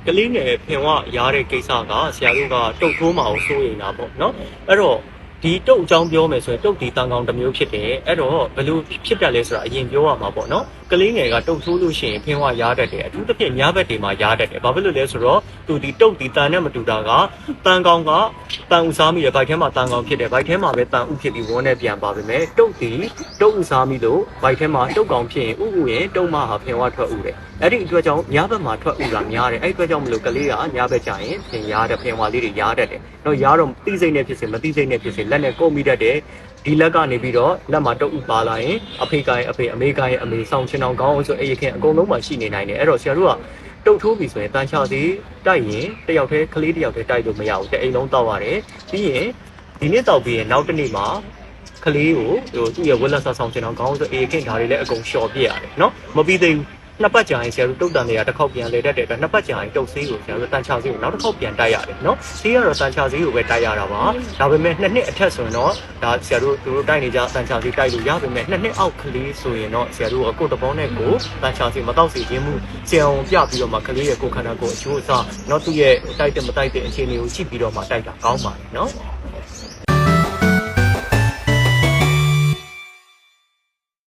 ကလေးငယ်ဖင်ဝရတဲ့ကိစ္စကဆရာတို့ကတုတ်ထိုးမအောင်စိုးရိမ်တာပေါ့နော်အဲ့တော့ဒီတုတ်အကြောင်းပြောမယ်ဆိုရင်တုတ်ဒီတန်ကောင်တစ်မျိုးဖြစ်တယ်အဲ့တော့ဘယ်လိုဖြစ်တတ်လဲဆိုတာအရင်ပြောရမှာပေါ့နော်ကလေးငယ်ကတုတ်ထိုးလို့ရှိရင်ဖင်ဝရတတ်တယ်အထူးသဖြင့်ညဘက်တွေမှာရတတ်တယ်ဘာဖြစ်လို့လဲဆိုတော့သူဒီတုတ်ဒီတန်နဲ့မတူတာကတန်ကောင်ကတန်ဥစားမိရဘိုက်ထဲမှာတန်ကောင်ဖြစ်တယ်ဘိုက်ထဲမှာပဲတန်ဥဖြစ်ပြီးဝန်းနဲ့ပြန်ပါပဲမယ်တုတ်ဒီတုတ်ဥစားမိလို့ဘိုက်ထဲမှာတုတ်ကောင်ဖြစ်ရင်ဥဥရင်တုတ်မဟာဖင်ဝထွက်ဥတယ်အဲ့ဒီအတွက်ကြောင့်ညဘက်မှာထွက်ဥတာများတယ်အဲ့ဒီအတွက်ကြောင့်မလို့ကလေးကညဘက်ကျရင်ဖင်ရတဲ့ဖင်ဝလေးတွေရတတ်တယ်တော့ရတော့တိစိတ်နဲ့ဖြစ်စေမတိစိတ်နဲ့ဖြစ်စေလက်နဲ့ကုတ်မိတတ်တယ်ဒီလက်ကနေပြီးတော့လက်မှာတုတ်ဥပါလာရင်အဖေကိုင်းအဖေအမေကိုင်းအမေဆောင်ချင်အောင်ကောင်းအောင်ဆိုအဲ့ရခင်အကုန်လုံးမှရှိနေနိုင်တယ်အဲ့တော့ဆရာတို့ကတုတ်ထိုးပြီဆိုရင်တန်ချသေးတိုက်ရင်တယောက်တည်းကလေးတယောက်တည်းတိုက်လို့မရဘူးတဲ့အိမ်လုံးတောက်ရတယ်ပြီးရင်ဒီနေ့တောက်ပြီးရင်နောက်တစ်နေ့မှာကလေးကိုသူ့ရဲ့ဝက်လက်ဆဆောင်ချင်အောင်ကောင်းအောင်ဆိုအေးခင်ဓာတ်တွေလည်းအကုန်လျှော်ပြရတယ်နော်မပြီးသေးဘူးနှစ်ပတ်ကြာရင်ဆရာတို့တုတ်တန်တွေကတစ်ခေါက်ပြန်လဲတတ်တဲ့အတွက်နှစ်ပတ်ကြာရင်တုတ်ဆေးကိုဆရာတို့တန်ချဆေးကိုနောက်တစ်ခေါက်ပြန်တိုက်ရတယ်နော်ဆေးကတော့တန်ချဆေးကိုပဲတိုက်ရတာပါဒါပေမဲ့နှစ်နှစ်အထက်ဆိုရင်တော့ဒါဆရာတို့သူတို့တိုက်နေကြတန်ချဆေးတိုက်လို့ရပေမဲ့နှစ်နှစ်အောက်ကလေးဆိုရင်တော့ဆရာတို့ကိုတပေါင်းနဲ့ကိုတန်ချဆေးမတော့စီခြင်းမှုဆရာအောင်ပြပြီးတော့မှကလေးရဲ့ကိုယ်ခန္ဓာကိုယ်အချိုးအစားနော်သူ့ရဲ့တိုက်တဲ့မတိုက်တဲ့အခြေအနေကိုကြည့်ပြီးတော့မှတိုက်တာကောင်းပါတယ်နော်